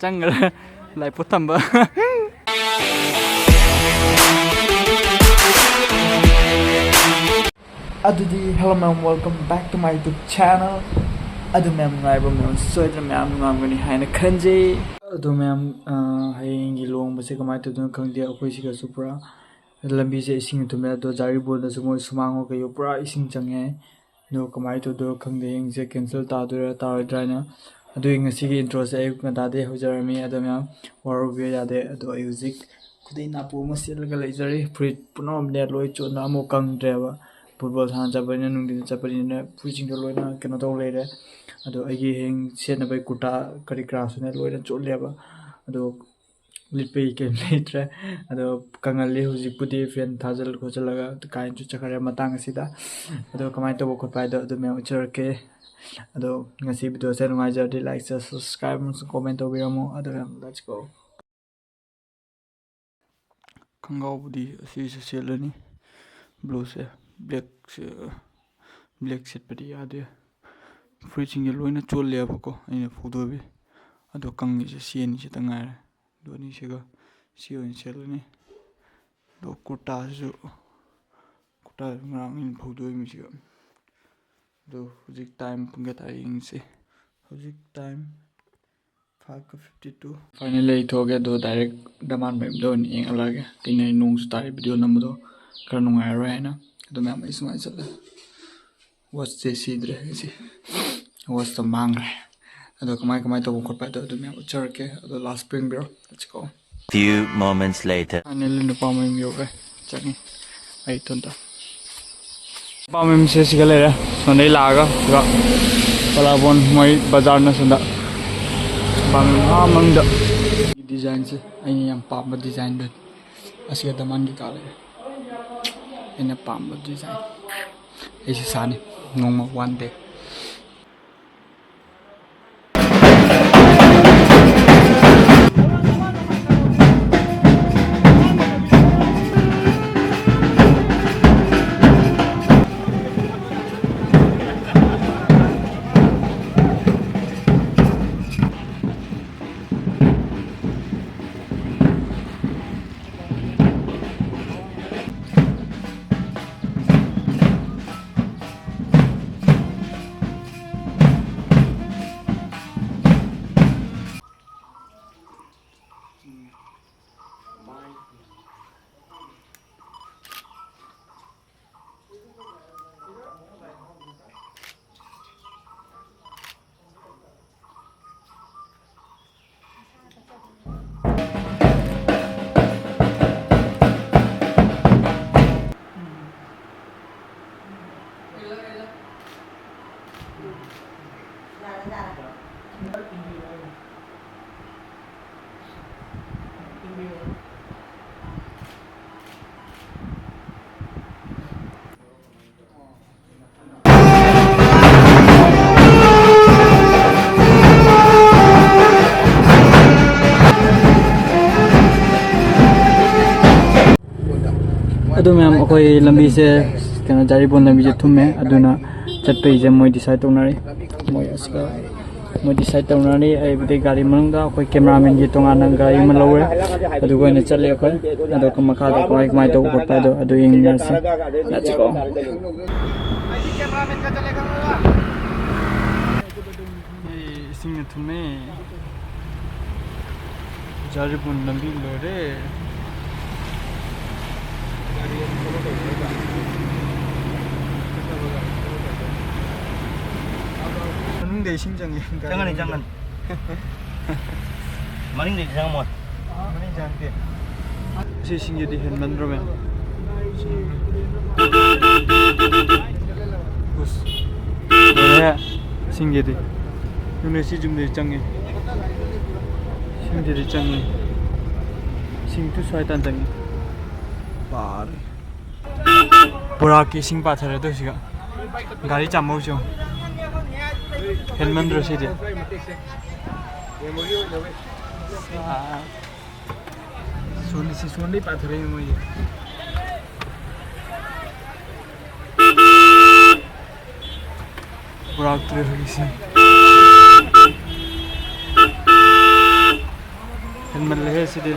चंगरा like पुतंबा hello ma'am, welcome back to my YouTube channel. Ma'am, ma'am, soidra ma'am ngam haina khanjei. Ma'am, hayeng gi long base kamai to dun khangde akoi siga supra lambi se ising to me do jari bol da sumoi sumango ke yo pura ising change no kamai to do khangde yeng se cancel ta do ta dra ing si gi intro se ayuk na da de hojarami ma'am war bi ya de do music kudai na pu masil ga leizari fruit punom ne loi cho na mo kang dreba football han jabani nungdi japani na puching loi na kena to leire agi heng sen bai kuta kari crash ne loi na cho leba lipe ke leitra kangali huji pudi friend thajal ko chalaga kain chu chakare matang asida kamai to ko pai do me uchar ke ngasi video se ngai jar di like subscribe comment over mo let's go kangau budi si selani blue se black set padi ade freezing ye loina chol le ba ko ina photo bi kangi se sien se tangai do ni se ga sion selani do kuta ngang in photo mi se hujik time punga taing se hujik time 5:52 finally thoge do direct daman mem do ni alage tinai nung style video namdo kar nungai ra hai na ma'am ismai chala watch the sidre si watch the mang ra kamai to khot pa do ma'am char ke last spring bro let's go few moments later finally no pa mem yo ke chani ai tonta pa mem se sigale ra sonai laga ga palabon moi bazar na sunda pa mem amang da design se ai yam pa ma design da asiga daman gi kale ina pamba design isi sani nongma one day ma'am akoi lambi se kana jari bon lambi je thumme aduna chatpai je moi decide tonari moi aska moi decide tonari ai bude gari manungda akoi cameraman ji tonga nang gari man lawre adu ko ne challe akoi ka makha da koi mai to ko pa do adu ing nasi let's go cameraman ka chalega sing thumme jari bon lambi lore Maning deh sing jangan. jangan maning deh jangan mod maning jangan deh si sing jadi handman romen bus ya sing jadi ini si jum deh jangan sing jadi jangan sing tu syaitan jangan bar pura ki sing pathar do siga gari chamau jo helman ro sidi soni pathar mo ye pura tre hoisi helmet ले सीधे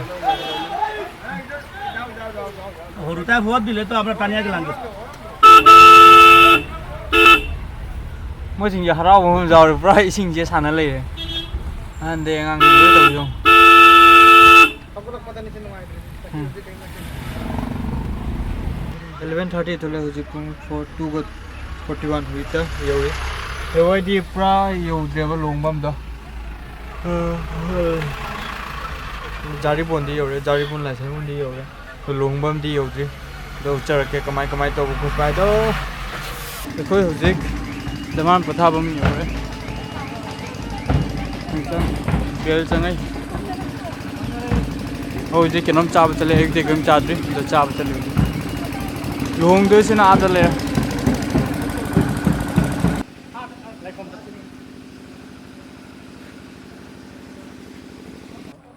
होरुता बहुत दिले तो अपना पानी आके लांगे mới chừng giờ hao không giàu được rồi sinh chế sản này anh để ngang với đầu dùng 11:30 तो ले हो जी पुंग 42 हुई तो योरे योरे दी प्रा यो देव लोंबम दो जारी बोंदी योरे जारी बोन ला से बोंदी योरे तो लोंबम दी योरे तो चर के कमाई कमाई तो कुछ पाए तो कोई हो जी दमान पथा बम योरे बेल चंगाई ओ जी के नम चाब चले एक दे गम चाद्री तो चाब चले लोंग दो से ना आदर ले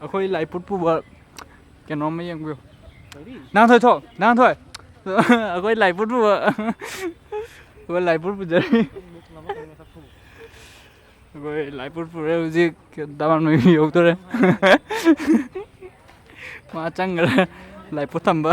अखोई लाई पुट पुबा के नम मेंยังบิวนั่งถอยถอยนั่งถอยअखोई लाई पुट पुबा वो लाई पुट पुजरी अखोई लाई पुट पुरे उजी दामान में योग तो रे मा चंगल लाई पुट थंबा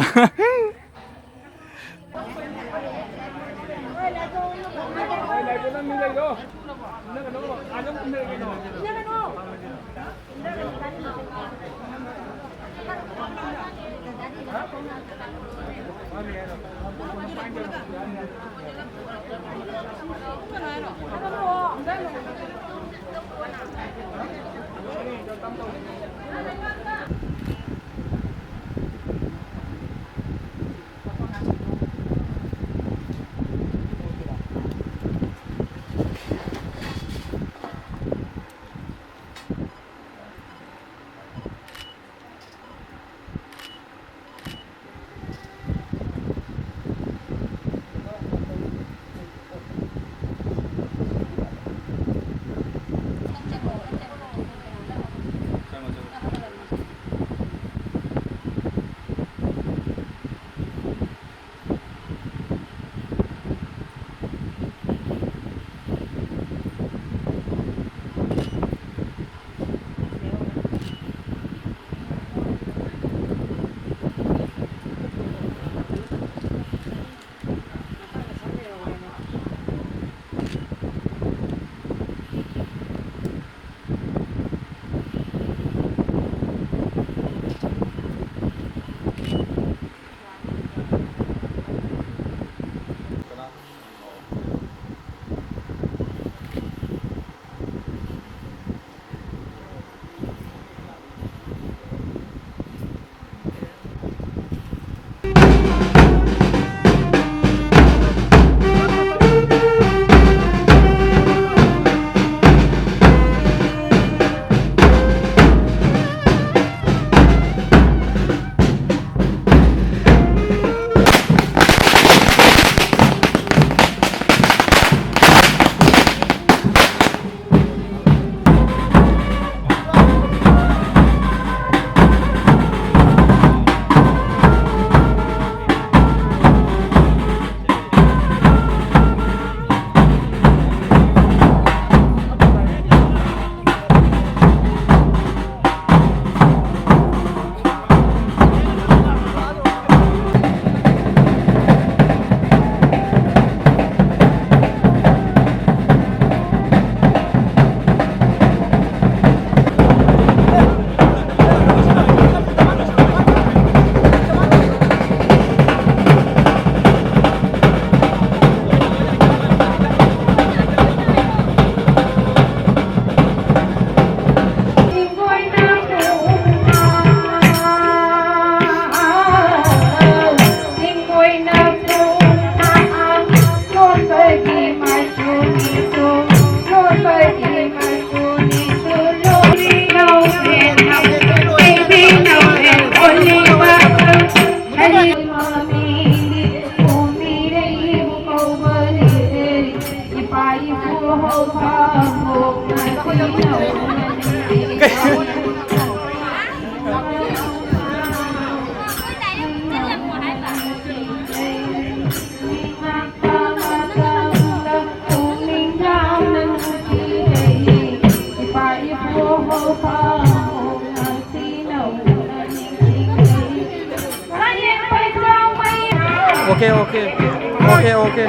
Okay, okay. Okay, okay.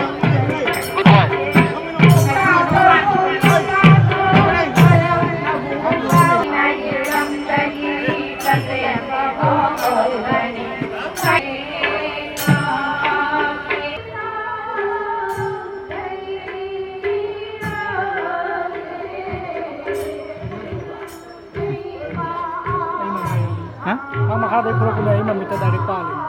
Hah? Ang makaday puro ko na yung mamita dari paling.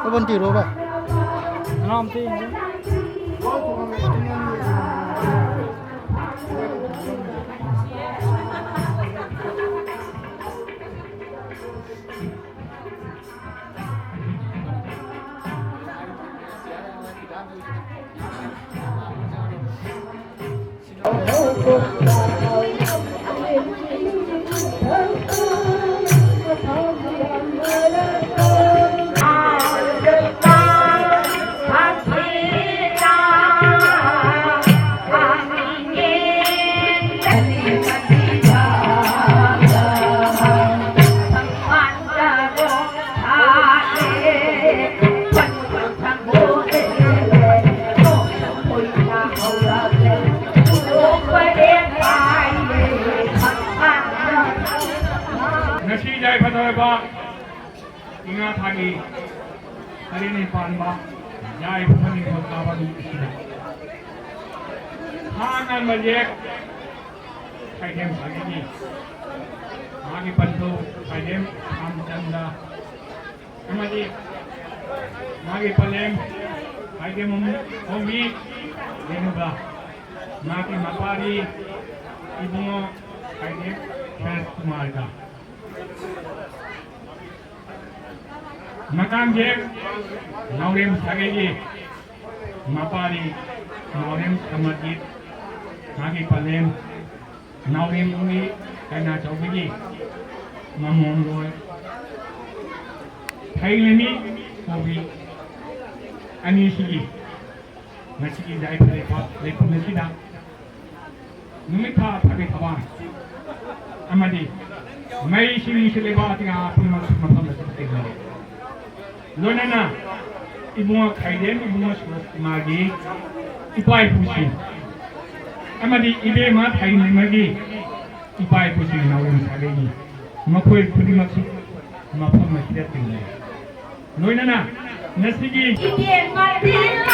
Có bên tiro ba? Ano ang tin? Nasijay Patoba Ingatagi Harini Panba Jai Putani Putavadu Isida Hanan Majek Kaidem Sagini Magi Panto Kaidem Amchanda Amadi Magi Palem Kaidem Omi Denuba Magi Mapari Ibungo Kaidem First Marga Makam Jek Naurim Sagegi Mapari Naurim Kamadit Magi Palem Naurim Umi Kaina Chowigi Mamon Roy Thailemi Obi Anisigi Nasigi Jai Palepa Lepunesida Numita Pagitaban Amadi May Sili Sileba Tinga Pumas Mapam Lonana Ibunga Kaidem Ibunga Magi Ipai Pusin Amadi Ibe Ma Thaini Magi Ipai Pusin Naurim Sagegi Makoi Pudimaksi Mapam Masida Lonana Nasigi Yeah.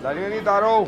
ꯂꯥꯏꯔꯤꯛ ꯑꯅꯤ ꯇꯥꯔꯣ